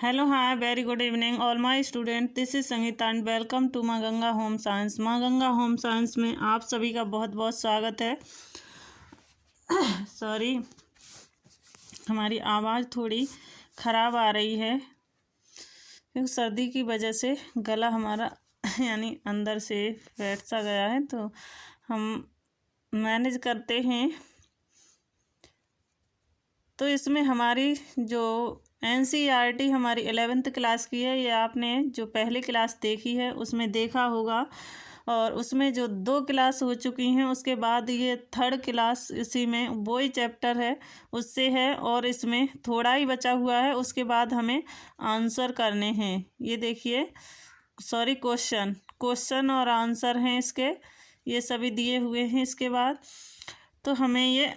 Hello, hi, very good evening, all my students. This is Sangeeta and welcome to माँ Ganga home science. माँ Ganga home science में आप सभी का बहुत बहुत स्वागत है। सॉरी, हमारी आवाज़ थोड़ी ख़राब आ रही है क्योंकि सर्दी की वजह से गला हमारा यानी अंदर से बैठ सा गया है, तो हम मैनेज करते हैं। तो इसमें हमारी जो NCERT हमारी 11th क्लास की है, ये आपने जो पहली क्लास देखी है उसमें देखा होगा, और उसमें जो 2 क्लास हो चुकी हैं उसके बाद ये 3rd क्लास इसी में वही चैप्टर है उससे है, और इसमें थोड़ा ही बचा हुआ है। उसके बाद हमें आंसर करने हैं। ये देखिए, सॉरी, क्वेश्चन और आंसर हैं इसके, ये सभी दिए हुए हैं। इसके बाद तो हमें ये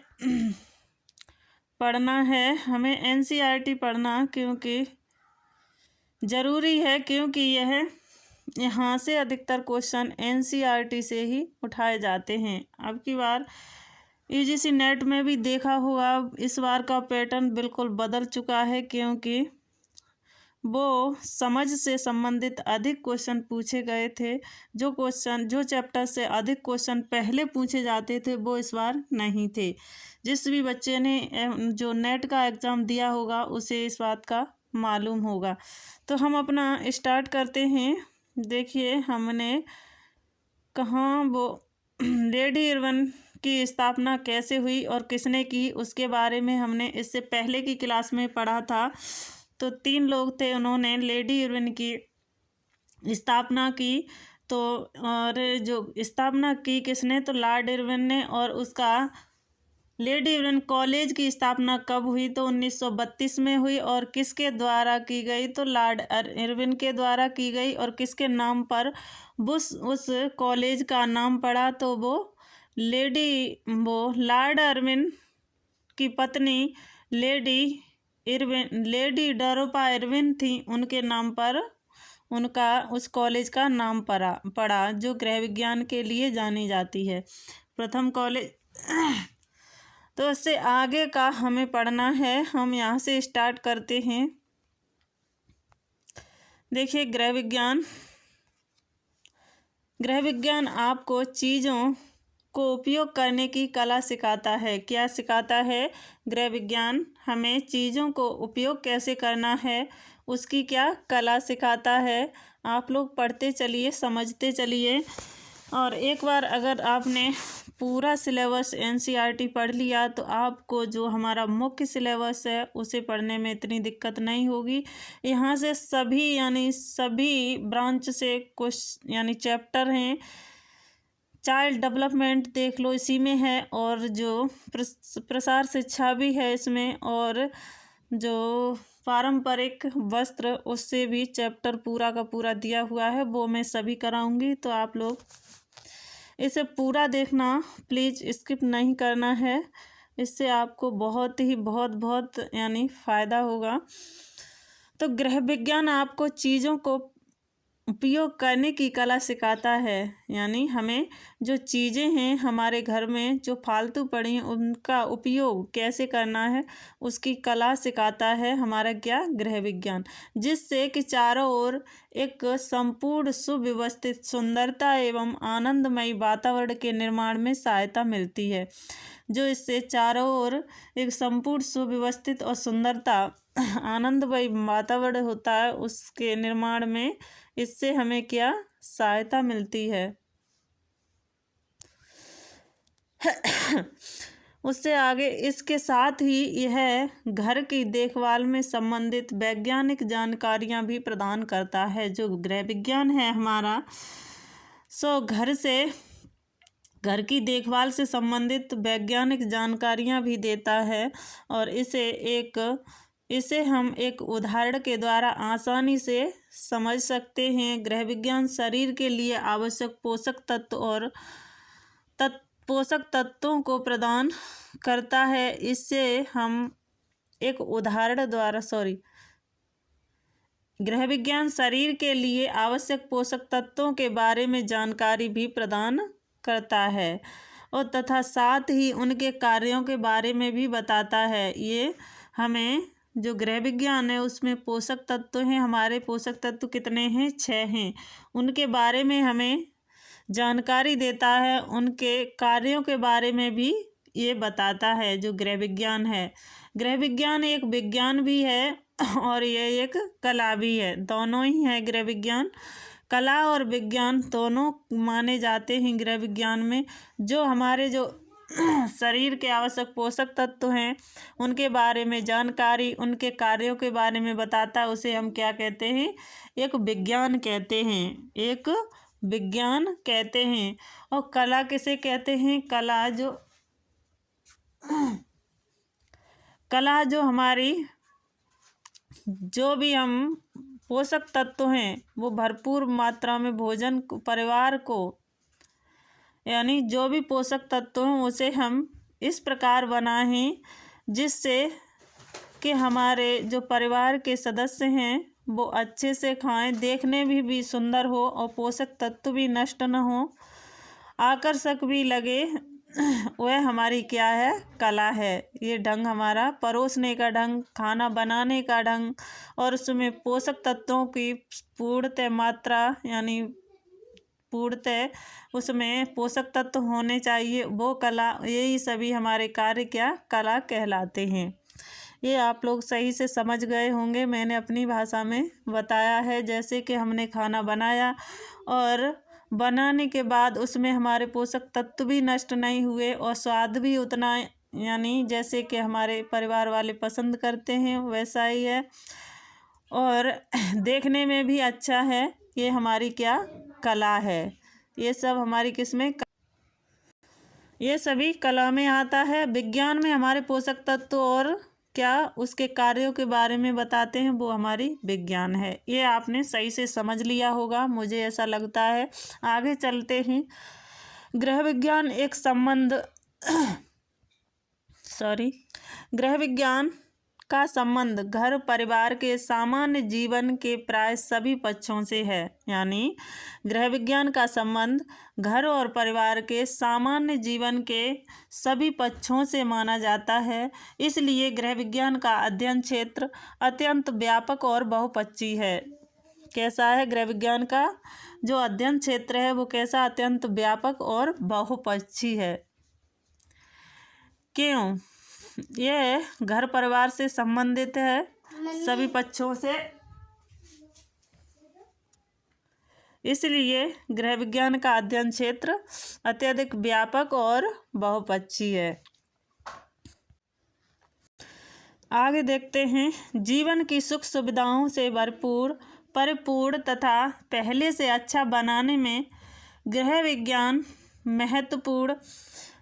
पढ़ना है, हमें NCERT पढ़ना क्योंकि ज़रूरी है, क्योंकि यहाँ से अधिकतर क्वेश्चन NCERT से ही उठाए जाते हैं। अब की बार UGC नेट में भी देखा होगा, इस बार का पैटर्न बिल्कुल बदल चुका है, क्योंकि वो समझ से संबंधित अधिक क्वेश्चन पूछे गए थे। जो चैप्टर से अधिक क्वेश्चन पहले पूछे जाते थे वो इस बार नहीं थे। जिस भी बच्चे ने जो नेट का एग्ज़ाम दिया होगा उसे इस बात का मालूम होगा। तो हम अपना स्टार्ट करते हैं। देखिए, हमने कहाँ वो लेडी इरविन की स्थापना कैसे हुई और किसने की, उसके बारे में हमने इससे पहले की क्लास में पढ़ा था। तो 3 लोग थे, उन्होंने लेडी इरविन की स्थापना की। तो और जो स्थापना की किसने, तो लॉर्ड इरविन ने। और उसका लेडी इरविन कॉलेज की स्थापना कब हुई, तो 1932 में हुई। और किसके द्वारा की गई, तो लॉर्ड इरविन के द्वारा की गई। और किसके नाम पर उस कॉलेज का नाम पड़ा, तो वो लॉर्ड इरविन की पत्नी लेडी डरोपा इरविन थी, उनके नाम पर उनका उस कॉलेज का नाम पड़ा, जो गृह विज्ञान के लिए जानी जाती है, प्रथम कॉलेज। तो इससे आगे का हमें पढ़ना है। हम यहाँ से स्टार्ट करते हैं। देखिए, गृह विज्ञान आपको चीज़ों को उपयोग करने की कला सिखाता है। क्या सिखाता है? गृह विज्ञान हमें चीज़ों को उपयोग कैसे करना है उसकी क्या कला सिखाता है। आप लोग पढ़ते चलिए, समझते चलिए, और एक बार अगर आपने पूरा सिलेबस NCERT पढ़ लिया तो आपको जो हमारा मुख्य सिलेबस है उसे पढ़ने में इतनी दिक्कत नहीं होगी। यहाँ से सभी ब्रांच से कुछ चैप्टर हैं। चाइल्ड डेवलपमेंट देख लो, इसी में है, और जो प्रसार शिक्षा भी है इसमें, और जो पारंपरिक वस्त्र उससे भी चैप्टर पूरा का पूरा दिया हुआ है, वो मैं सभी कराऊंगी। तो आप लोग इसे पूरा देखना, प्लीज़ स्किप नहीं करना है, इससे आपको बहुत फ़ायदा होगा। तो गृह विज्ञान आपको चीज़ों को उपयोग करने की कला सिखाता है, यानी हमें जो चीज़ें हैं हमारे घर में जो फालतू पड़ी हैं उनका उपयोग कैसे करना है उसकी कला सिखाता है हमारा क्या, गृह विज्ञान, जिससे कि चारों ओर एक संपूर्ण सुव्यवस्थित सुंदरता एवं आनंदमयी वातावरण के निर्माण में सहायता मिलती है। जो इससे चारों ओर एक संपूर्ण सुव्यवस्थित और सुंदरता आनंदमयी वातावरण होता है, उसके निर्माण में इससे हमें क्या सहायता मिलती है। उससे आगे इसके साथ ही यह घर की देखभाल में संबंधित वैज्ञानिक जानकारियां भी प्रदान करता है। जो गृह विज्ञान है हमारा, घर की देखभाल से संबंधित वैज्ञानिक जानकारियां भी देता है, और इसे हम एक उदाहरण के द्वारा आसानी से समझ सकते हैं। गृह विज्ञान शरीर के लिए आवश्यक पोषक तत्वों को प्रदान करता है। इससे हम एक उदाहरण द्वारा गृह विज्ञान शरीर के लिए आवश्यक पोषक तत्वों के बारे में जानकारी भी प्रदान करता है, और तथा साथ ही उनके कार्यों के बारे में भी बताता है। ये हमें जो गृह विज्ञान है उसमें पोषक तत्व हैं। हमारे पोषक तत्व कितने हैं? 6 हैं। उनके बारे में हमें जानकारी देता है, उनके कार्यों के बारे में भी ये बताता है जो गृह विज्ञान है। गृह विज्ञान एक विज्ञान भी है और ये एक कला भी है, दोनों ही है। गृह विज्ञान कला और विज्ञान दोनों माने जाते हैं गृह विज्ञान में। जो हमारे जो शरीर के आवश्यक पोषक तत्व हैं उनके बारे में जानकारी, उनके कार्यों के बारे में बताता है, उसे हम क्या कहते हैं? एक विज्ञान कहते हैं, एक विज्ञान कहते हैं। और कला किसे कहते हैं? कला जो हमारी जो भी हम पोषक तत्व हैं वो भरपूर मात्रा में भोजन परिवार को, यानी जो भी पोषक तत्व हैं उसे हम इस प्रकार बनाएं जिससे कि हमारे जो परिवार के सदस्य हैं वो अच्छे से खाएं, देखने भी सुंदर हो और पोषक तत्व भी नष्ट न हो, आकर्षक भी लगे। वह हमारी क्या है? कला है। ये ढंग हमारा परोसने का ढंग, खाना बनाने का ढंग और उसमें पोषक तत्वों की पूर्णतः मात्रा, यानी पूर्णतः उसमें पोषक तत्व होने चाहिए, वो कला, यही सभी हमारे कार्य क्या? कला कहलाते हैं। ये आप लोग सही से समझ गए होंगे। मैंने अपनी भाषा में बताया है। जैसे कि हमने खाना बनाया और बनाने के बाद उसमें हमारे पोषक तत्व भी नष्ट नहीं हुए और स्वाद भी उतना, यानी जैसे कि हमारे परिवार वाले पसंद करते हैं वैसा ही है और देखने में भी अच्छा है। ये हमारी क्या? कला है। ये सब हमारी किसमें? ये सभी कला में आता है। विज्ञान में हमारे पोषक तत्व और क्या उसके कार्यों के बारे में बताते हैं, वो हमारी विज्ञान है। ये आपने सही से समझ लिया होगा, मुझे ऐसा लगता है। आगे चलते हैं। गृह विज्ञान एक संबंध गृह विज्ञान का संबंध घर परिवार के सामान्य जीवन के प्राय सभी पक्षों से है। यानी गृह विज्ञान का संबंध घर और परिवार के सामान्य जीवन के सभी पक्षों से माना जाता है। इसलिए गृह विज्ञान का अध्ययन क्षेत्र अत्यंत व्यापक और बहुपक्षीय है। कैसा है? गृह विज्ञान का जो अध्ययन क्षेत्र है वो कैसा? अत्यंत व्यापक और बहुपक्षीय है। क्यों? यह घर परिवार से संबंधित है सभी पक्षों से, इसलिए गृह विज्ञान का अध्ययन क्षेत्र अत्यधिक व्यापक और बहुपक्षीय है। आगे देखते हैं। जीवन की सुख सुविधाओं से भरपूर, परिपूर्ण तथा पहले से अच्छा बनाने में गृह विज्ञान महत्वपूर्ण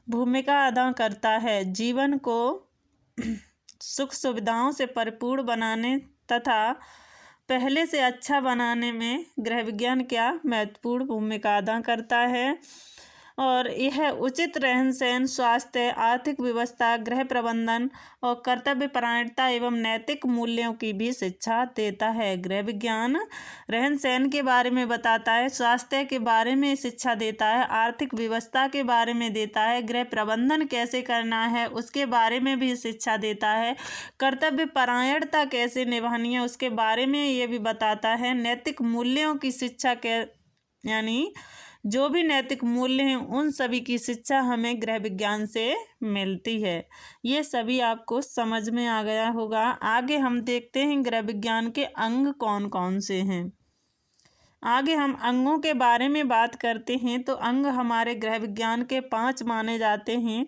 भूमिका अदा करता है। जीवन को सुख सुविधाओं से परिपूर्ण बनाने तथा पहले से अच्छा बनाने में गृह विज्ञान क्या? महत्वपूर्ण भूमिका अदा करता है। और यह उचित रहन सहन, स्वास्थ्य, आर्थिक व्यवस्था, गृह प्रबंधन और कर्तव्य परायणता एवं नैतिक मूल्यों की भी शिक्षा देता है। गृह विज्ञान रहन सहन के बारे में बताता है, स्वास्थ्य के बारे में शिक्षा देता है, आर्थिक व्यवस्था के बारे में देता है, गृह प्रबंधन कैसे करना है उसके बारे में भी शिक्षा देता है, कर्तव्य परायणता कैसे निभानी है उसके बारे में ये भी बताता है, नैतिक मूल्यों की शिक्षा यानी जो भी नैतिक मूल्य हैं उन सभी की शिक्षा हमें गृह विज्ञान से मिलती है। ये सभी आपको समझ में आ गया होगा। आगे हम देखते हैं गृह विज्ञान के अंग कौन कौन से हैं। आगे हम अंगों के बारे में बात करते हैं। तो अंग हमारे गृह विज्ञान के 5 माने जाते हैं।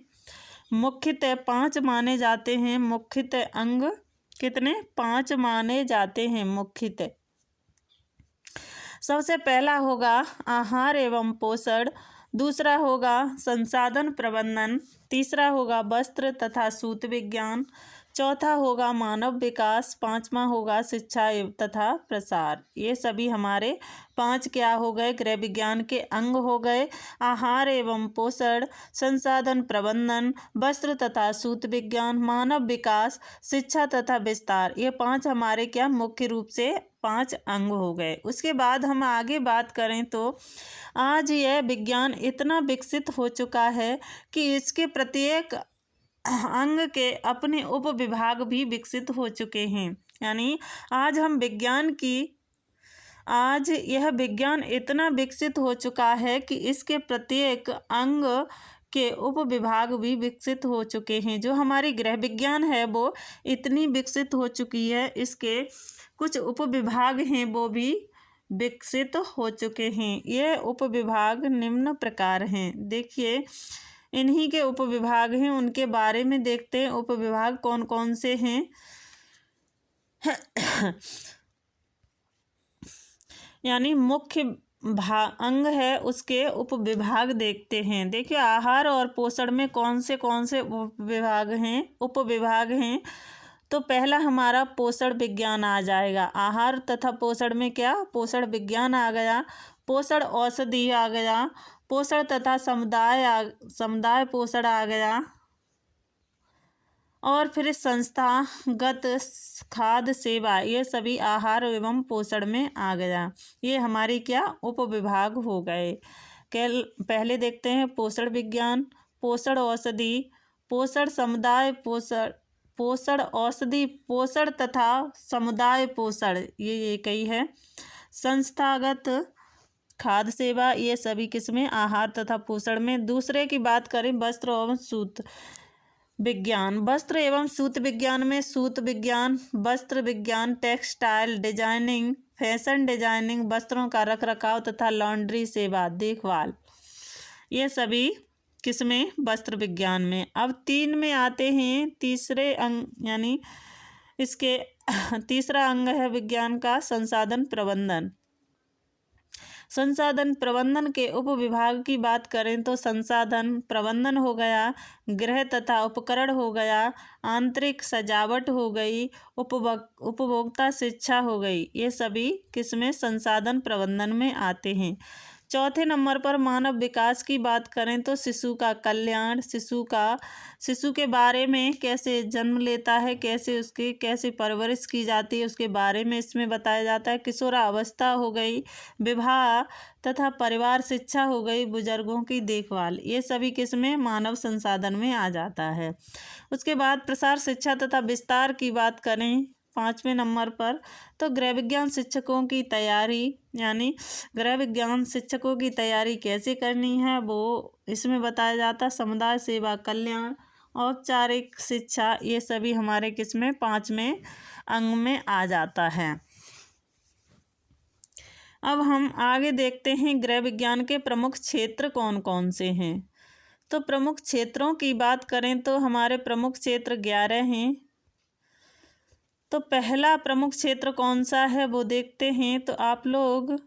मुख्यतः 5 माने जाते हैं। मुख्यतः अंग कितने? 5 माने जाते हैं मुख्यतः। सबसे पहला होगा आहार एवं पोषण, दूसरा होगा संसाधन प्रबंधन, तीसरा होगा वस्त्र तथा सूत विज्ञान, चौथा होगा मानव विकास, पांचवा होगा शिक्षा तथा प्रसार। ये सभी हमारे 5 क्या हो गए? गृह विज्ञान के अंग हो गए। आहार एवं पोषण, संसाधन प्रबंधन, वस्त्र तथा सूत विज्ञान, मानव विकास, शिक्षा तथा विस्तार। ये 5 हमारे क्या? मुख्य रूप से 5 अंग हो गए। उसके बाद हम आगे बात करें तो आज यह विज्ञान इतना विकसित हो चुका है कि इसके प्रत्येक अंग के अपने उपविभाग भी विकसित हो चुके हैं। यानी आज यह विज्ञान इतना विकसित हो चुका है कि इसके प्रत्येक अंग के उपविभाग भी विकसित हो चुके हैं। जो हमारी गृह विज्ञान है वो इतनी विकसित हो चुकी है, इसके कुछ उपविभाग हैं वो भी विकसित हो चुके हैं। ये उपविभाग निम्न प्रकार हैं। देखिए, इन्हीं के उपविभाग हैं, उनके बारे में देखते हैं उपविभाग कौन कौन से हैं। यानी मुख्य अंग है उसके उपविभाग देखते हैं। देखिए, आहार और पोषण में कौन से उपविभाग हैं। तो पहला हमारा पोषण विज्ञान आ जाएगा। आहार तथा पोषण में क्या, पोषण विज्ञान आ गया, पोषण औषधि आ गया, पोषण तथा समुदाय पोषण आ गया, और फिर संस्थागत खाद्य सेवा, ये सभी आहार एवं पोषण में आ गया। ये हमारी क्या उपविभाग हो गए। पहले देखते हैं पोषण विज्ञान, पोषण औषधि, पोषण समुदाय पोषण औषधि, पोषण तथा समुदाय पोषण, ये कई है। संस्थागत खाद्य सेवा, ये सभी किस्में आहार तथा पोषण में। दूसरे की बात करें वस्त्र एवं सूत विज्ञान। वस्त्र एवं सूत विज्ञान में सूत विज्ञान, वस्त्र विज्ञान, टेक्सटाइल डिजाइनिंग, फैशन डिजाइनिंग, वस्त्रों का रखरखाव तथा लॉन्ड्री सेवा देखभाल, ये सभी किस्में वस्त्र विज्ञान में। अब 3 में आते हैं तीसरे अंग, यानी इसके तीसरा अंग है विज्ञान का संसाधन प्रबंधन। संसाधन प्रबंधन के उपविभाग की बात करें तो संसाधन प्रबंधन हो गया, गृह तथा उपकरण हो गया, आंतरिक सजावट हो गई, उपभोक्ता शिक्षा हो गई, ये सभी किस्में संसाधन प्रबंधन में आते हैं। चौथे नंबर पर मानव विकास की बात करें तो शिशु का कल्याण, शिशु के बारे में, कैसे जन्म लेता है, कैसे परवरिश की जाती है, उसके बारे में इसमें बताया जाता है। किशोरावस्था हो गई, विवाह तथा परिवार शिक्षा हो गई, बुजुर्गों की देखभाल, ये सभी किस्में मानव संसाधन में आ जाता है। उसके बाद प्रसार शिक्षा तथा विस्तार की बात करें 5वें नंबर पर, तो गृह विज्ञान शिक्षकों की तैयारी, यानी गृह विज्ञान शिक्षकों की तैयारी कैसे करनी है वो इसमें बताया जाता है। समुदाय सेवा, कल्याण, औपचारिक शिक्षा, ये सभी हमारे किस्में 5वें अंग में आ जाता है। अब हम आगे देखते हैं गृह विज्ञान के प्रमुख क्षेत्र कौन कौन से हैं। तो प्रमुख क्षेत्रों की बात करें तो हमारे प्रमुख क्षेत्र 11 हैं। तो पहला प्रमुख क्षेत्र कौन सा है वो देखते हैं। तो आप लोग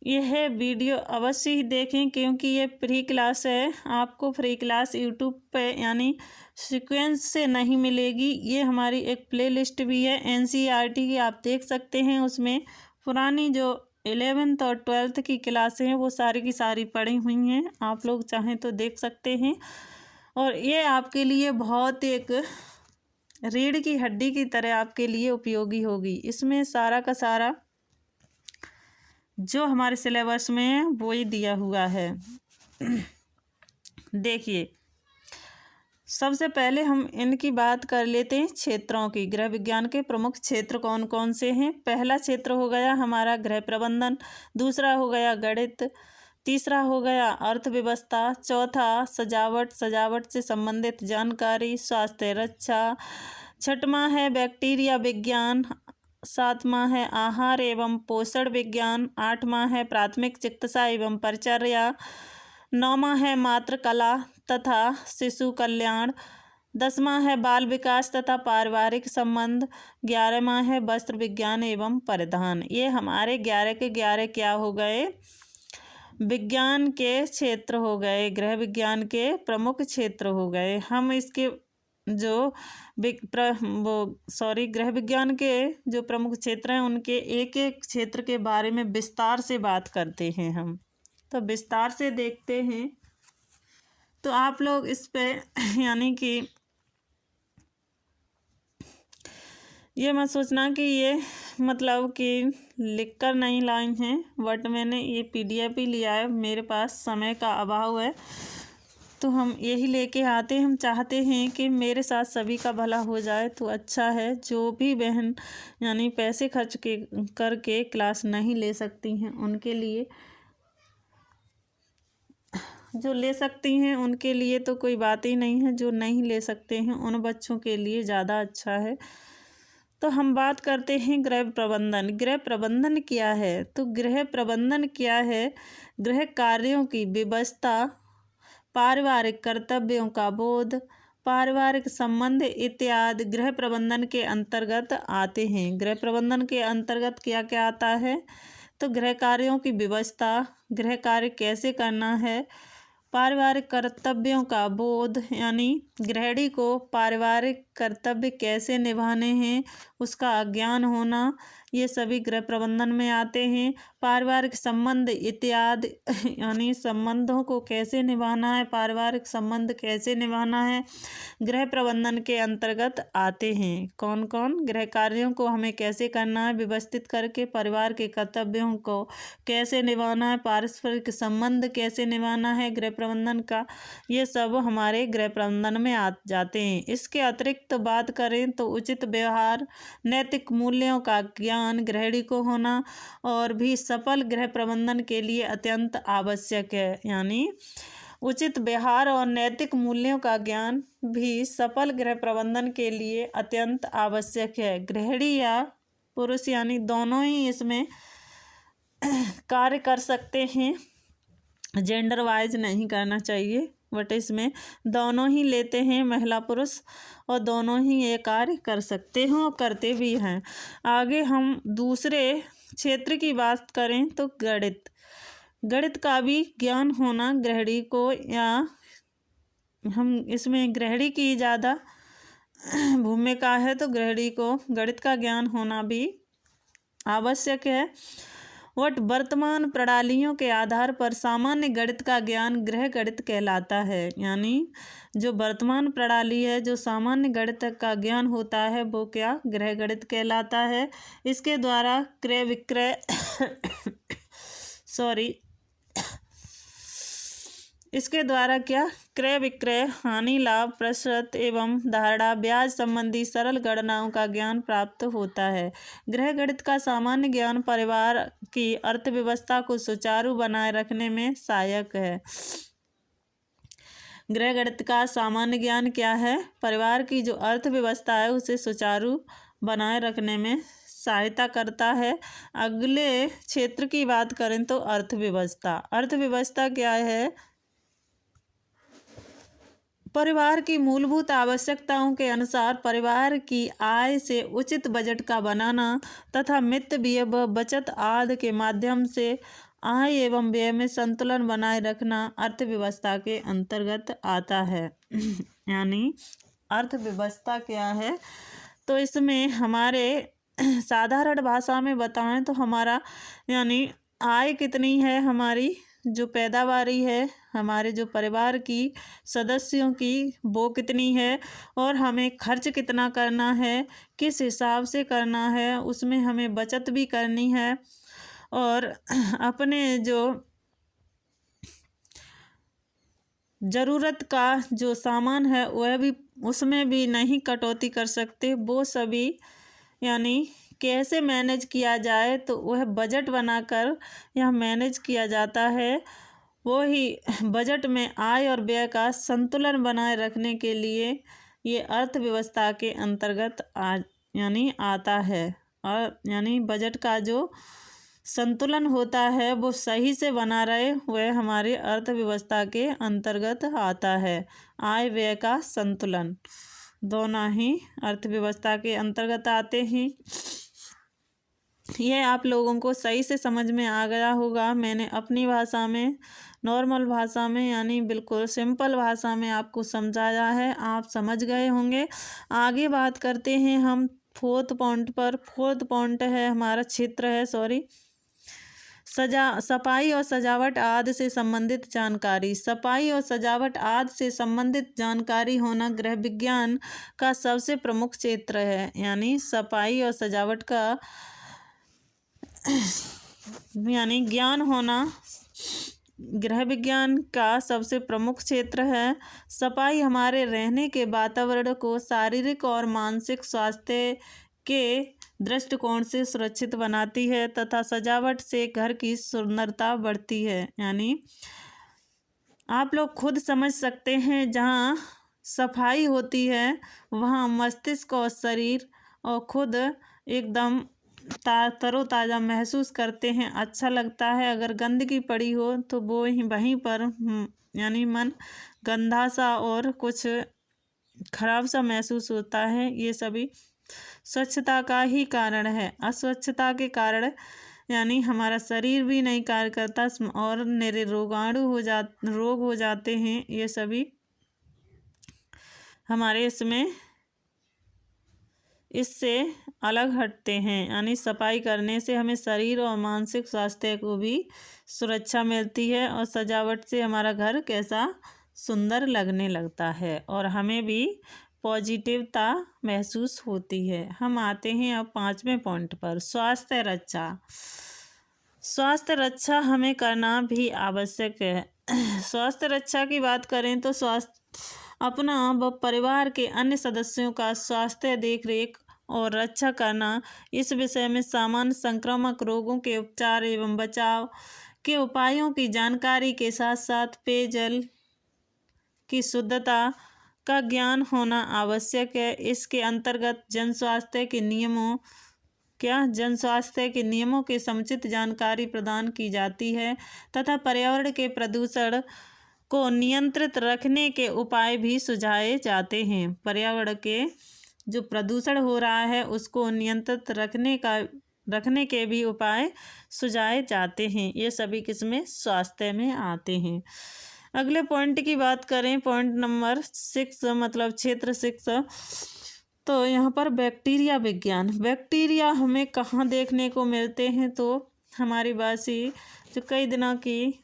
यह वीडियो अवश्य ही देखें क्योंकि ये फ्री क्लास है। आपको फ्री क्लास यूट्यूब पे यानी सीक्वेंस से नहीं मिलेगी। ये हमारी एक प्लेलिस्ट भी है NCERT की, आप देख सकते हैं। उसमें पुरानी जो 11th और 12th की क्लासें हैं वो सारी की सारी पड़ी हुई हैं, आप लोग चाहें तो देख सकते हैं। और ये आपके लिए बहुत एक रीढ़ की हड्डी की तरह आपके लिए उपयोगी होगी। इसमें सारा का सारा जो हमारे सिलेबस में है वो ही दिया हुआ है। देखिए, सबसे पहले हम इनकी बात कर लेते हैं क्षेत्रों की। गृह विज्ञान के प्रमुख क्षेत्र कौन कौन से हैं। पहला क्षेत्र हो गया हमारा गृह प्रबंधन, दूसरा हो गया गणित, तीसरा हो गया अर्थव्यवस्था, चौथा सजावट से संबंधित जानकारी, स्वास्थ्य रक्षा, छठवां है बैक्टीरिया विज्ञान, सातवां है आहार एवं पोषण विज्ञान, आठवां है प्राथमिक चिकित्सा एवं परिचर्या, नौवां है मातृ कला तथा शिशु कल्याण, 10वां है बाल विकास तथा पारिवारिक संबंध, 11वां है वस्त्र विज्ञान एवं परिधान। ये हमारे 11 के 11 क्या हो गए, विज्ञान के क्षेत्र हो गए, गृह विज्ञान के प्रमुख क्षेत्र हो गए। हम इसके गृह विज्ञान के जो प्रमुख क्षेत्र हैं उनके एक एक क्षेत्र के बारे में विस्तार से बात करते हैं हम। तो विस्तार से देखते हैं। तो आप लोग इस पे यानी कि ये मत सोचना कि ये मतलब कि लिख कर नहीं लाई हैं, बट मैंने ये PDF ही लिया है, मेरे पास समय का अभाव है तो हम यही लेके आते हैं। हम चाहते हैं कि मेरे साथ सभी का भला हो जाए तो अच्छा है। जो भी बहन यानी पैसे खर्च के करके क्लास नहीं ले सकती हैं उनके लिए, जो ले सकती हैं उनके लिए तो कोई बात ही नहीं है, जो नहीं ले सकते हैं उन बच्चों के लिए ज़्यादा अच्छा है। तो हम बात करते हैं गृह प्रबंधन। गृह प्रबंधन क्या है? तो गृह प्रबंधन क्या है? गृह कार्यों की व्यवस्था, पारिवारिक कर्तव्यों का बोध, पारिवारिक संबंध इत्यादि गृह प्रबंधन के अंतर्गत आते हैं। गृह प्रबंधन के अंतर्गत क्या क्या आता है? तो गृह कार्यों की व्यवस्था, गृह कार्य कैसे करना है, पारिवारिक कर्तव्यों का बोध यानी गृहिणी को पारिवारिक कर्तव्य कैसे निभाने हैं उसका ज्ञान होना, ये सभी गृह प्रबंधन में आते हैं। पारिवारिक संबंध इत्यादि यानी संबंधों को कैसे निभाना है, पारिवारिक संबंध कैसे निभाना है, गृह प्रबंधन के अंतर्गत आते हैं। कौन कौन? गृह कार्यों को हमें कैसे करना है व्यवस्थित करके, परिवार के कर्तव्यों को कैसे निभाना है, पारस्परिक संबंध कैसे निभाना है गृह प्रबंधन का, ये सब हमारे गृह प्रबंधन में आ जाते हैं। इसके अतिरिक्त बात करें तो उचित व्यवहार, नैतिक मूल्यों का ज्ञान गृहिणी को होना और भी सफल गृह प्रबंधन के लिए अत्यंत आवश्यक है। यानी उचित व्यवहार और नैतिक मूल्यों का ज्ञान भी सफल गृह प्रबंधन के लिए अत्यंत आवश्यक है। गृहिणी या पुरुष यानी दोनों ही इसमें कार्य कर सकते हैं, जेंडर वाइज नहीं करना चाहिए, बट इसमें दोनों ही लेते हैं, महिला पुरुष, और दोनों ही ये कार्य कर सकते हैं और करते भी हैं। आगे हम दूसरे क्षेत्र की बात करें तो गणित। गणित का भी ज्ञान होना गृहिणी को, या हम इसमें गृहिणी की ज़्यादा भूमिका है तो गृहिणी को गणित का ज्ञान होना भी आवश्यक है। वर्तमान प्रणालियों के आधार पर सामान्य गणित का ज्ञान गृह गणित कहलाता है। यानी जो वर्तमान प्रणाली है, जो सामान्य गणित का ज्ञान होता है वो क्या? गृह गणित कहलाता है। इसके द्वारा क्रय विक्रय इसके द्वारा क्या? क्रय विक्रय, हानि लाभ, प्रसरत एवं धारणा, ब्याज संबंधी सरल गणनाओं का ज्ञान प्राप्त होता है। गृह गणित का सामान्य ज्ञान परिवार की अर्थव्यवस्था को सुचारू बनाए रखने में सहायक है। गृह गणित का सामान्य ज्ञान क्या है? परिवार की जो अर्थव्यवस्था है उसे सुचारू बनाए रखने में सहायता करता है। अगले क्षेत्र की बात करें तो अर्थव्यवस्था। अर्थव्यवस्था क्या है? परिवार की मूलभूत आवश्यकताओं के अनुसार परिवार की आय से उचित बजट का बनाना तथा मित व्यय व बचत आदि के माध्यम से आय एवं व्यय में संतुलन बनाए रखना अर्थव्यवस्था के अंतर्गत आता है। यानी अर्थव्यवस्था क्या है? तो इसमें हमारे साधारण भाषा में बताएं तो हमारा यानी आय कितनी है, हमारी जो पैदावारी है, हमारे जो परिवार की सदस्यों की वो कितनी है, और हमें खर्च कितना करना है, किस हिसाब से करना है, उसमें हमें बचत भी करनी है, और अपने जो ज़रूरत का जो सामान है वह भी, उसमें भी नहीं कटौती कर सकते। वो सभी यानी कैसे मैनेज किया जाए तो वह बजट बनाकर यह मैनेज किया जाता है। वो ही बजट में आय और व्यय का संतुलन बनाए रखने के लिए ये अर्थव्यवस्था के अंतर्गत यानी आता है। और यानी बजट का जो संतुलन होता है वो सही से बना रहे, वह हमारी अर्थव्यवस्था के अंतर्गत आता है। आय व्यय का संतुलन दोनों ही अर्थव्यवस्था के अंतर्गत आते हैं। ये आप लोगों को सही से समझ में आ गया होगा। मैंने अपनी भाषा में, नॉर्मल भाषा में यानी बिल्कुल सिंपल भाषा में आपको समझाया है, आप समझ गए होंगे। आगे बात करते हैं हम फोर्थ पॉइंट पर। फोर्थ पॉइंट है हमारा क्षेत्र है सफाई और सजावट आदि से संबंधित जानकारी। सफाई और सजावट आदि से संबंधित जानकारी होना गृह विज्ञान का सबसे प्रमुख क्षेत्र है। यानी सफाई और सजावट का यानी ज्ञान होना गृह विज्ञान का सबसे प्रमुख क्षेत्र है। सफाई हमारे रहने के वातावरण को शारीरिक और मानसिक स्वास्थ्य के दृष्टिकोण से सुरक्षित बनाती है तथा सजावट से घर की सुंदरता बढ़ती है। यानी आप लोग खुद समझ सकते हैं, जहाँ सफाई होती है वहाँ मस्तिष्क और शरीर और खुद एकदम तरोताज़ा महसूस करते हैं, अच्छा लगता है। अगर गंदगी पड़ी हो तो वो वहीं पर यानी मन गंदा सा और कुछ खराब सा महसूस होता है। ये सभी स्वच्छता का ही कारण है। अस्वच्छता के कारण यानी हमारा शरीर भी नहीं कार्य करता और निरे रोग हो जाते हैं। ये सभी हमारे इससे अलग हटते हैं। यानी सफाई करने से हमें शरीर और मानसिक स्वास्थ्य को भी सुरक्षा मिलती है और सजावट से हमारा घर कैसा सुंदर लगने लगता है और हमें भी पॉजिटिवता महसूस होती है। हम आते हैं अब 5वें पॉइंट पर, स्वास्थ्य रक्षा। स्वास्थ्य रक्षा हमें करना भी आवश्यक है। स्वास्थ्य रक्षा की बात करें तो अपना व परिवार के अन्य सदस्यों का स्वास्थ्य देखरेख और रक्षा करना, इस विषय में सामान्य संक्रामक रोगों के उपचार एवं बचाव के उपायों की जानकारी के साथ साथ पेयजल की शुद्धता का ज्ञान होना आवश्यक है। इसके अंतर्गत जन स्वास्थ्य के नियमों की समुचित जानकारी प्रदान की जाती है तथा पर्यावरण के प्रदूषण को नियंत्रित रखने के उपाय भी सुझाए जाते हैं। पर्यावरण के जो प्रदूषण हो रहा है उसको नियंत्रित रखने के भी उपाय सुझाए जाते हैं। ये सभी किसमें? स्वास्थ्य में आते हैं। अगले पॉइंट की बात करें, पॉइंट नंबर 6 मतलब क्षेत्र 6, तो यहाँ पर बैक्टीरिया विज्ञान। बैक्टीरिया हमें कहाँ देखने को मिलते हैं? तो हमारी बासी जो कई दिनों की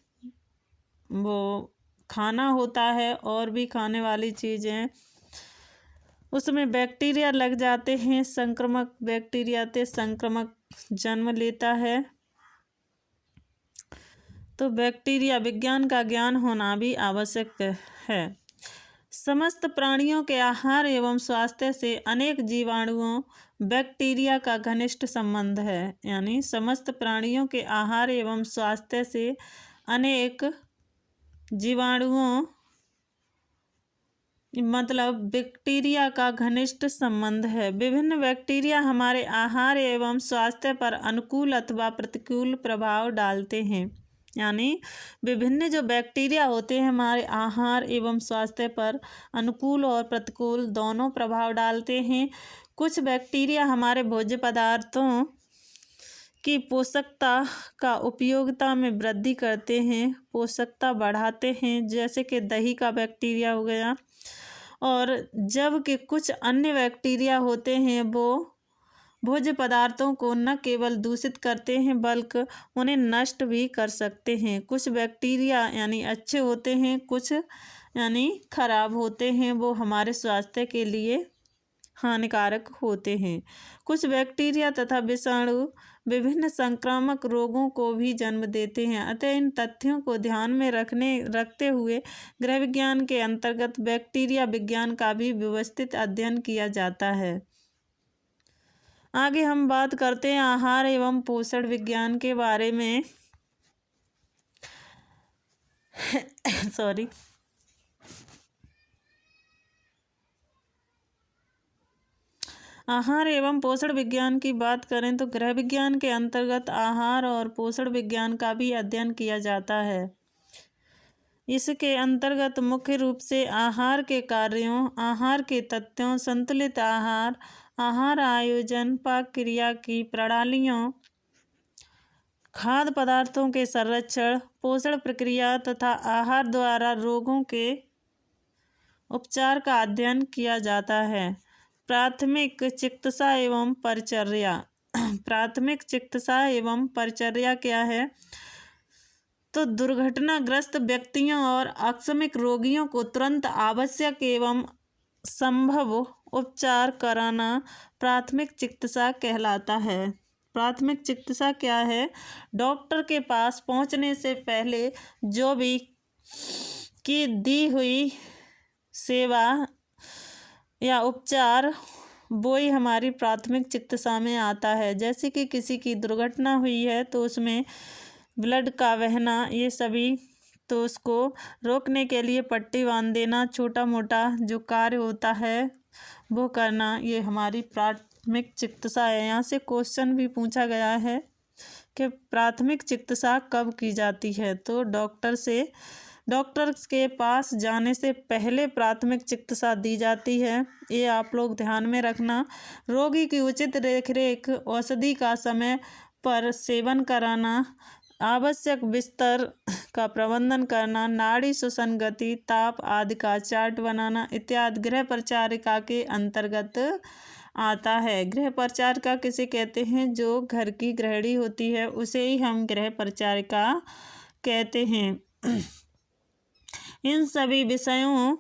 वो खाना होता है और भी खाने वाली चीज़ें, उसमें बैक्टीरिया लग जाते हैं। संक्रामक बैक्टीरिया से संक्रामक जन्म लेता है। तो बैक्टीरिया विज्ञान का ज्ञान होना भी आवश्यक है। समस्त प्राणियों के आहार एवं स्वास्थ्य से अनेक जीवाणुओं बैक्टीरिया का घनिष्ठ संबंध है। यानी समस्त प्राणियों के आहार एवं स्वास्थ्य से अनेक जीवाणुओं मतलब बैक्टीरिया का घनिष्ठ संबंध है। विभिन्न बैक्टीरिया हमारे आहार एवं स्वास्थ्य पर अनुकूल अथवा प्रतिकूल प्रभाव डालते हैं। यानी विभिन्न जो बैक्टीरिया होते हैं हमारे आहार एवं स्वास्थ्य पर अनुकूल और प्रतिकूल दोनों प्रभाव डालते हैं। कुछ बैक्टीरिया हमारे भोज्य पदार्थों की पोषकता का उपयोगिता में वृद्धि करते हैं, पोषकता बढ़ाते हैं, जैसे कि दही का बैक्टीरिया हो गया। और जबकि कुछ अन्य बैक्टीरिया होते हैं वो भोज्य पदार्थों को न केवल दूषित करते हैं बल्कि उन्हें नष्ट भी कर सकते हैं। कुछ बैक्टीरिया यानी अच्छे होते हैं, कुछ यानी खराब होते हैं, वो हमारे स्वास्थ्य के लिए हानिकारक होते हैं। कुछ बैक्टीरिया तथा विषाणु विभिन्न संक्रामक रोगों को भी जन्म देते हैं। अतः इन तथ्यों को ध्यान में रखते हुए गृह विज्ञान के अंतर्गत बैक्टीरिया विज्ञान का भी व्यवस्थित अध्ययन किया जाता है। आगे हम बात करते हैं आहार एवं पोषण विज्ञान के बारे में। आहार एवं पोषण विज्ञान की बात करें तो गृह विज्ञान के अंतर्गत आहार और पोषण विज्ञान का भी अध्ययन किया जाता है। इसके अंतर्गत मुख्य रूप से आहार के कार्यों, आहार के तत्वों, संतुलित आहार, आहार आयोजन, पाक क्रिया की प्रणालियों, खाद्य पदार्थों के संरक्षण, पोषण प्रक्रिया तथा आहार द्वारा रोगों के उपचार का अध्ययन किया जाता है। प्राथमिक चिकित्सा एवं परिचर्या। प्राथमिक चिकित्सा एवं परिचर्या क्या है? तो दुर्घटनाग्रस्त व्यक्तियों और आकस्मिक रोगियों को तुरंत आवश्यक एवं संभव उपचार कराना प्राथमिक चिकित्सा कहलाता है। प्राथमिक चिकित्सा क्या है? डॉक्टर के पास पहुंचने से पहले जो भी की दी हुई सेवा या उपचार वो ही हमारी प्राथमिक चिकित्सा में आता है। जैसे कि किसी की दुर्घटना हुई है तो उसमें ब्लड का बहना, ये सभी, तो उसको रोकने के लिए पट्टी बांध देना, छोटा मोटा जो कार्य होता है वो करना, ये हमारी प्राथमिक चिकित्सा है। यहाँ से क्वेश्चन भी पूछा गया है कि प्राथमिक चिकित्सा कब की जाती है? तो डॉक्टर के पास जाने से पहले प्राथमिक चिकित्सा दी जाती है। ये आप लोग ध्यान में रखना। रोगी की उचित देखरेख, औषधि का समय पर सेवन कराना, आवश्यक बिस्तर का प्रबंधन करना, नाड़ी श्वसन गति, ताप आदि का चार्ट बनाना इत्यादि गृह परिचारिका के अंतर्गत आता है। गृह परिचारिका किसे कहते हैं? जो घर की गृहिणी होती है उसे ही हम गृह परिचारिका कहते हैं। इन सभी विषयों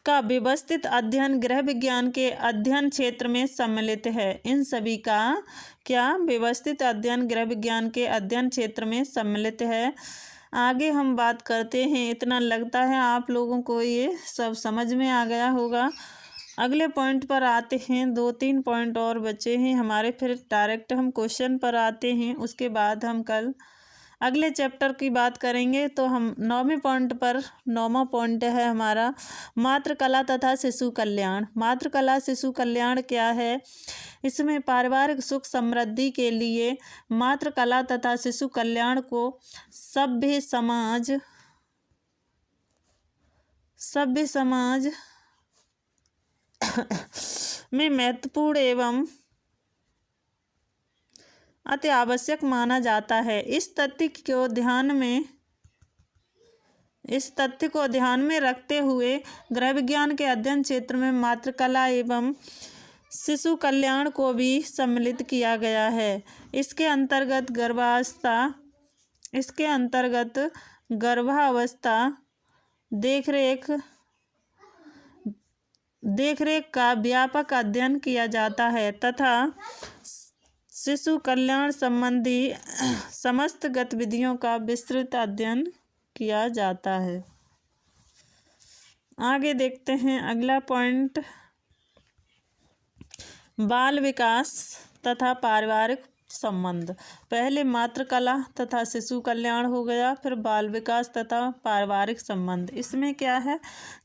का व्यवस्थित अध्ययन गृह विज्ञान के अध्ययन क्षेत्र में सम्मिलित है। इन सभी का क्या व्यवस्थित अध्ययन गृह विज्ञान के अध्ययन क्षेत्र में सम्मिलित है। आगे हम बात करते हैं। इतना लगता है आप लोगों को ये सब समझ में आ गया होगा। अगले पॉइंट पर आते हैं। 2-3 पॉइंट और बचे हैं हमारे, फिर डायरेक्ट हम क्वेश्चन पर आते हैं। उसके बाद हम कल अगले चैप्टर की बात करेंगे। तो हम 9वें पॉइंट पर, 9वां पॉइंट है हमारा मातृकला तथा शिशु कल्याण। मातृकला शिशु कल्याण क्या है? इसमें पारिवारिक सुख समृद्धि के लिए मातृकला तथा शिशु कल्याण को सभ्य समाज में महत्वपूर्ण एवं अति आवश्यक माना जाता है। इस तथ्य को ध्यान में रखते हुए गृह विज्ञान के अध्ययन क्षेत्र में मातृकला एवं शिशु कल्याण को भी सम्मिलित किया गया है। इसके अंतर्गत गर्भावस्था देखरेख का व्यापक अध्ययन किया जाता है तथा शिशु कल्याण संबंधी समस्त गतिविधियों का विस्तृत अध्ययन किया जाता है। आगे देखते हैं अगला पॉइंट, बाल विकास तथा पारिवारिक संबंध। पहले मातृकला तथा शिशु कल्याण हो गया, फिर बाल विकास तथा पारिवारिक संबंध। इसमें क्या है?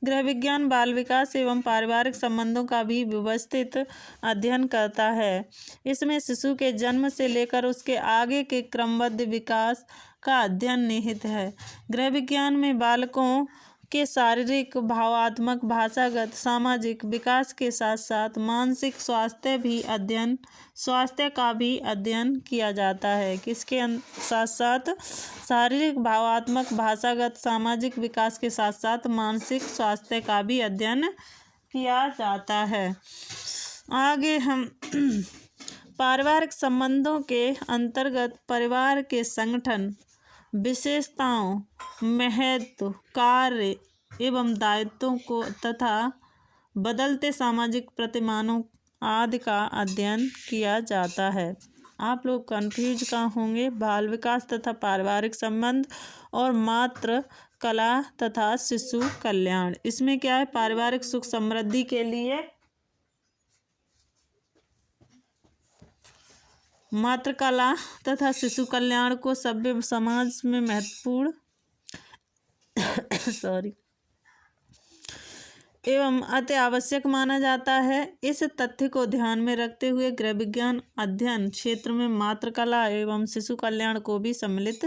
गृह विज्ञान बाल विकास एवं पारिवारिक संबंधों का भी व्यवस्थित अध्ययन करता है। इसमें शिशु के जन्म से लेकर उसके आगे के क्रमबद्ध विकास का अध्ययन निहित है। गृह विज्ञान में बालकों के शारीरिक, भावात्मक, भाषागत, सामाजिक विकास के साथ साथ मानसिक स्वास्थ्य का भी अध्ययन किया जाता है। किसके साथ साथ? शारीरिक, भावात्मक, भाषागत, सामाजिक विकास के साथ साथ मानसिक स्वास्थ्य का भी अध्ययन किया जाता है। आगे हम पारिवारिक संबंधों के अंतर्गत परिवार के संगठन, विशेषताओं, महत्व, कार्य एवं दायित्वों को तथा बदलते सामाजिक प्रतिमानों आदि का अध्ययन किया जाता है। आप लोग कंफ्यूज कहाँ होंगे? बाल विकास तथा पारिवारिक संबंध और मातृ कला तथा शिशु कल्याण। इसमें क्या है? पारिवारिक सुख समृद्धि के लिए मातृकला तथा शिशु कल्याण को सभ्य समाज में महत्वपूर्ण एवं अति आवश्यक माना जाता है। इस तथ्य को ध्यान में रखते हुए गृह विज्ञान अध्ययन क्षेत्र में मातृकला एवं शिशु कल्याण को भी सम्मिलित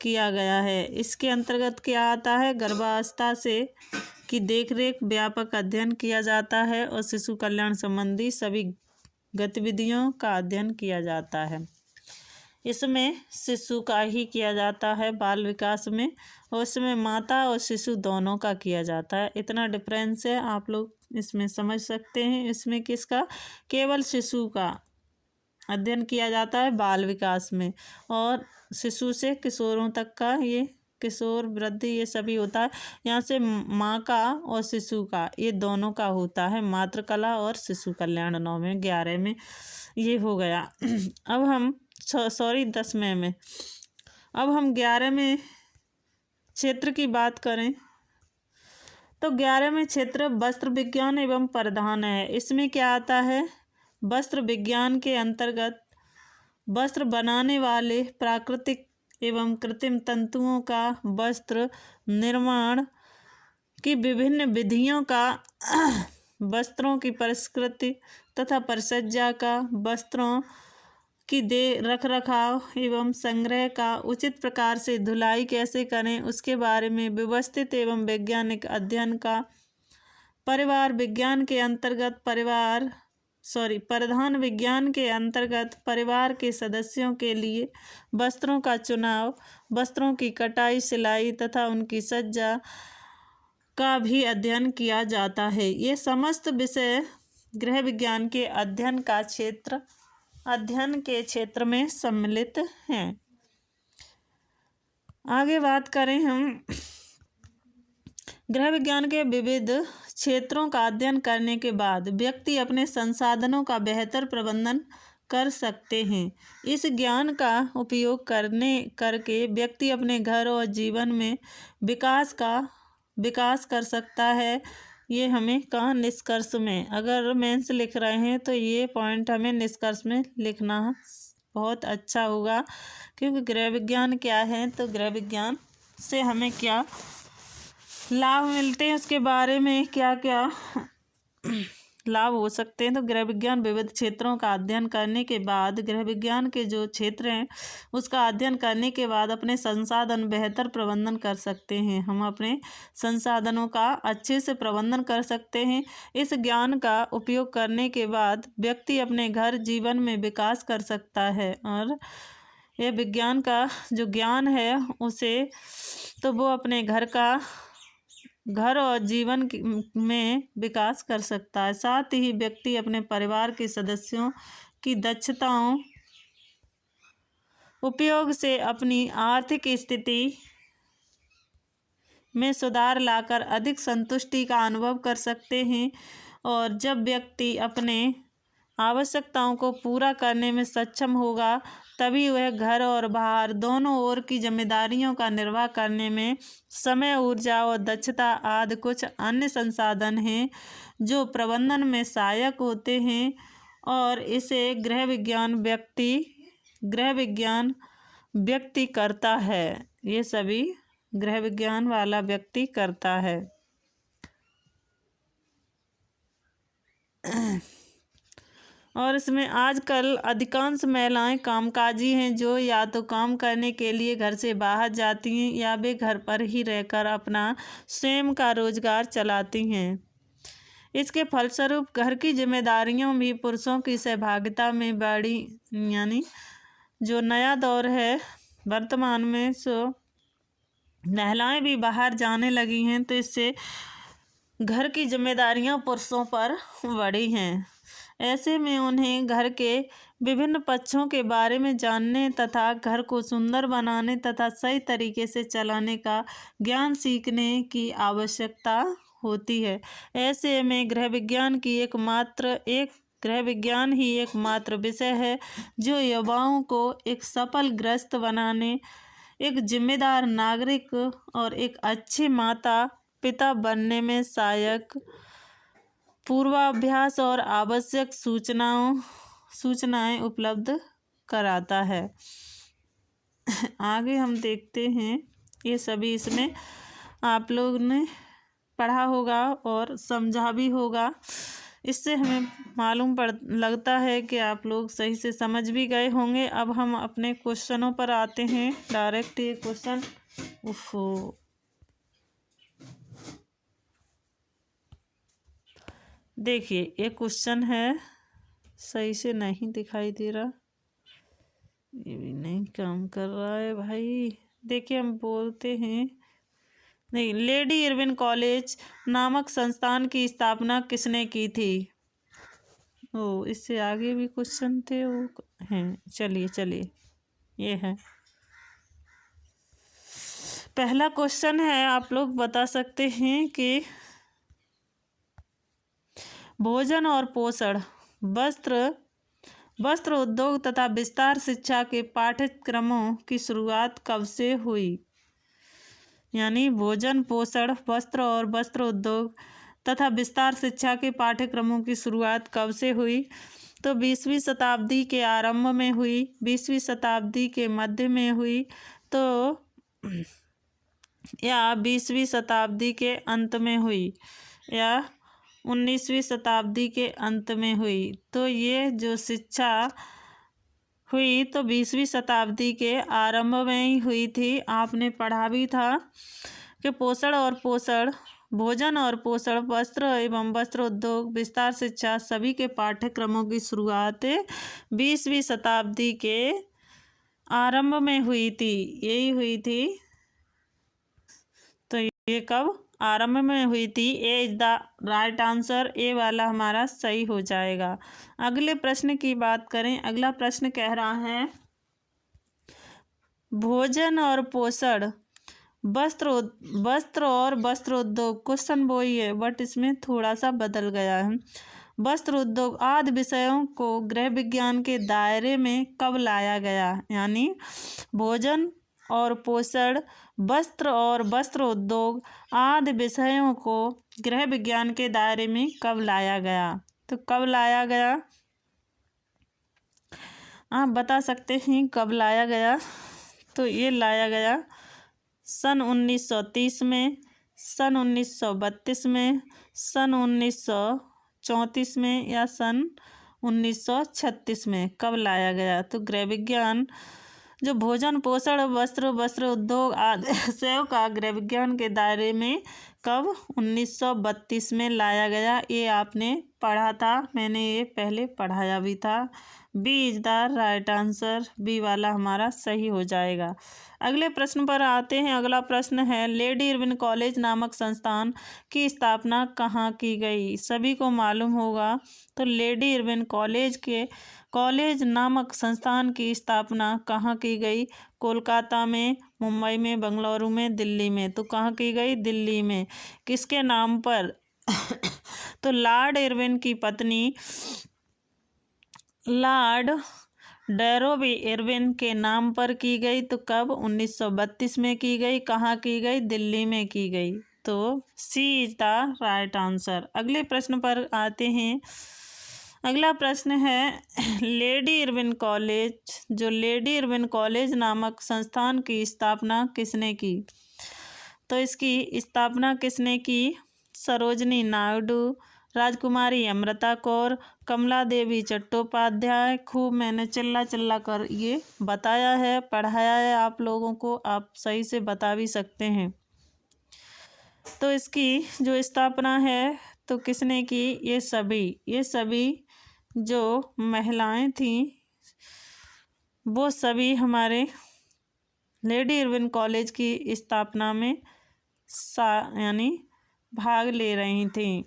किया गया है। इसके अंतर्गत क्या आता है? गर्भावस्था से की देखरेख व्यापक अध्ययन किया जाता है और शिशु कल्याण संबंधी सभी गतिविधियों का अध्ययन किया जाता है। इसमें शिशु का ही किया जाता है बाल विकास में, और इसमें माता और शिशु दोनों का किया जाता है। इतना डिफरेंस है, आप लोग इसमें समझ सकते हैं। इसमें किसका? केवल शिशु का अध्ययन किया जाता है बाल विकास में, और शिशु से किशोरों तक का ये किशोर वृद्धि ये सभी होता है। यहाँ से माँ का और शिशु का ये दोनों का होता है, मातृकला और शिशु कल्याण 9वें 11 में ये हो गया। अब हम 10वें में, अब हम 11वें क्षेत्र की बात करें तो 11वें क्षेत्र वस्त्र विज्ञान एवं परिधान है। इसमें क्या आता है, वस्त्र विज्ञान के अंतर्गत वस्त्र बनाने वाले प्राकृतिक एवं कृत्रिम तंतुओं का वस्त्र निर्माण की विभिन्न विधियों का, वस्त्रों की परिष्कृति तथा परिसज्जा का, वस्त्रों की रख रखाव एवं संग्रह का, उचित प्रकार से धुलाई कैसे करें उसके बारे में व्यवस्थित एवं वैज्ञानिक अध्ययन का, परिवार विज्ञान के अंतर्गत परिधान विज्ञान के अंतर्गत परिवार के सदस्यों के लिए वस्त्रों का चुनाव, वस्त्रों की कटाई सिलाई तथा उनकी सज्जा का भी अध्ययन किया जाता है। ये समस्त विषय गृह विज्ञान के अध्ययन के क्षेत्र में सम्मिलित हैं। आगे बात करें हम गृह विज्ञान के विविध क्षेत्रों का अध्ययन करने के बाद व्यक्ति अपने संसाधनों का बेहतर प्रबंधन कर सकते हैं। इस ज्ञान का उपयोग करके व्यक्ति अपने घर और जीवन में विकास कर सकता है। ये हमें कहाँ, निष्कर्ष में, अगर मेंस लिख रहे हैं तो ये पॉइंट हमें निष्कर्ष में लिखना बहुत अच्छा होगा, क्योंकि गृह विज्ञान क्या है, तो गृह विज्ञान से हमें क्या लाभ मिलते हैं, उसके बारे में क्या क्या लाभ हो सकते हैं। तो गृह विज्ञान विविध क्षेत्रों का अध्ययन करने के बाद, गृह विज्ञान के जो क्षेत्र हैं उसका अध्ययन करने के बाद अपने संसाधन बेहतर प्रबंधन कर सकते हैं। हम अपने संसाधनों का अच्छे से प्रबंधन कर सकते हैं। इस ज्ञान का उपयोग करने के बाद व्यक्ति अपने घर जीवन में विकास कर सकता है, और यह विज्ञान का जो ज्ञान है उसे तो वो अपने घर और जीवन में विकास कर सकता है। साथ ही व्यक्ति अपने परिवार के सदस्यों की दक्षताओं उपयोग से अपनी आर्थिक स्थिति में सुधार लाकर अधिक संतुष्टि का अनुभव कर सकते हैं। और जब व्यक्ति अपने आवश्यकताओं को पूरा करने में सक्षम होगा, तभी वह घर और बाहर दोनों ओर की जिम्मेदारियों का निर्वाह करने में समय, ऊर्जा और दक्षता आदि कुछ अन्य संसाधन हैं जो प्रबंधन में सहायक होते हैं, और इसे गृह विज्ञान व्यक्ति करता है। ये सभी गृह विज्ञान वाला व्यक्ति करता है। और इसमें आजकल अधिकांश महिलाएं कामकाजी हैं, जो या तो काम करने के लिए घर से बाहर जाती हैं या वे घर पर ही रहकर अपना स्वयं का रोजगार चलाती हैं। इसके फलस्वरूप घर की जिम्मेदारियों भी पुरुषों की सहभागिता में बढ़ी, यानी जो नया दौर है वर्तमान में, सो महिलाएं भी बाहर जाने लगी हैं, तो इससे घर की जिम्मेदारियां पुरुषों पर बढ़ी हैं। ऐसे में उन्हें घर के विभिन्न पक्षों के बारे में जानने तथा घर को सुंदर बनाने तथा सही तरीके से चलाने का ज्ञान सीखने की आवश्यकता होती है। ऐसे में गृह विज्ञान ही एकमात्र विषय है जो युवाओं को एक सफल गृहस्थ बनाने, एक जिम्मेदार नागरिक और एक अच्छे माता पिता बनने में सहायक पूर्वाभ्यास और आवश्यक सूचनाएं उपलब्ध कराता है। आगे हम देखते हैं, ये सभी इसमें आप लोग ने पढ़ा होगा और समझा भी होगा। इससे हमें मालूम लगता है कि आप लोग सही से समझ भी गए होंगे। अब हम अपने क्वेश्चनों पर आते हैं डायरेक्ट। ये क्वेश्चन देखिए, ये क्वेश्चन है, सही से नहीं दिखाई दे रहा, ये भी नहीं काम कर रहा है भाई। देखिए, हम बोलते हैं, नहीं, लेडी इरविन कॉलेज नामक संस्थान की स्थापना किसने की थी? इससे आगे भी क्वेश्चन थे, वो हैं। चलिए ये है। पहला क्वेश्चन है, आप लोग बता सकते हैं कि भोजन और पोषण, वस्त्र उद्योग तथा विस्तार शिक्षा के पाठ्यक्रमों की शुरुआत कब से हुई। यानी भोजन, पोषण, वस्त्र उद्योग तथा विस्तार शिक्षा के पाठ्यक्रमों की शुरुआत कब से हुई। तो 20वीं शताब्दी के आरंभ में हुई, 20वीं शताब्दी के मध्य में हुई, तो या 20वीं शताब्दी के अंत में हुई, या 19वीं शताब्दी के अंत में हुई। तो ये जो शिक्षा हुई तो 20वीं शताब्दी के आरंभ में ही हुई थी। आपने पढ़ा भी था कि भोजन और पोषण, वस्त्र एवं वस्त्र उद्योग, विस्तार शिक्षा सभी के पाठ्यक्रमों की शुरुआत 20वीं शताब्दी के आरंभ में हुई थी, यही हुई थी। तो ये कब आरंभ में हुई थी। ए इज द राइट आंसर, ए वाला हमारा सही हो जाएगा। अगले प्रश्न की बात करें। अगला प्रश्न कह रहा है, भोजन और पोषण, वस्त्र और वस्त्र उद्योग, क्वेश्चन वही है बट इसमें थोड़ा सा बदल गया है। वस्त्र उद्योग आदि विषयों को गृह विज्ञान के दायरे में कब लाया गया। यानी भोजन और पोषण, वस्त्र और वस्त्र उद्योग आदि विषयों को गृह विज्ञान के दायरे में कब लाया गया। तो कब लाया गया, आप बता सकते हैं कब लाया गया। तो ये लाया गया सन 1930 में, सन 1932 में, सन 1934 में, या सन 1936 में कब लाया गया। तो गृह विज्ञान जो भोजन, पोषण, वस्त्र उद्योग आदि विषयों का गृह विज्ञान के दायरे में कब 1932 में लाया गया। ये आपने पढ़ा था, मैंने ये पहले पढ़ाया भी था। B is the right answer, B वाला हमारा सही हो जाएगा। अगले प्रश्न पर आते हैं। अगला प्रश्न है, लेडी इरविन कॉलेज नामक संस्थान की स्थापना कहाँ की गई। सभी को मालूम होगा। तो लेडी इरविन कॉलेज नामक संस्थान की स्थापना कहाँ की गई। कोलकाता में, मुंबई में, बेंगलुरु में, दिल्ली में। तो कहाँ की गई, दिल्ली में। किसके नाम पर तो लॉर्ड इरविन की पत्नी लॉर्ड डैरोबी इरविन के नाम पर की गई। तो कब, 1932 में की गई। कहाँ की गई, दिल्ली में की गई। तो सी इज द राइट आंसर। अगले प्रश्न पर आते हैं। अगला प्रश्न है, लेडी इरविन कॉलेज नामक संस्थान की स्थापना किसने की। तो इसकी स्थापना किसने की, सरोजनी नायडू, राजकुमारी अमृता कौर, कमला देवी चट्टोपाध्याय। खूब मैंने चिल्ला कर ये बताया है, पढ़ाया है आप लोगों को, आप सही से बता भी सकते हैं। तो इसकी जो स्थापना है तो किसने की, ये सभी जो महिलाएं थीं वो सभी हमारे लेडी इरविन कॉलेज की स्थापना में यानी भाग ले रही थीं।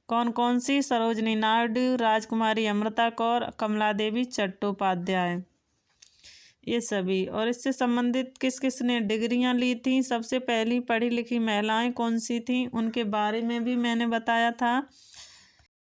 कौन कौन सी, सरोजनी नायडू, राजकुमारी अमृता कौर, कमला देवी चट्टोपाध्याय, ये सभी। और इससे संबंधित किस किस ने डिग्रियां ली थी। सबसे पहली पढ़ी लिखी महिलाएं कौन सी थीं, उनके बारे में भी मैंने बताया था।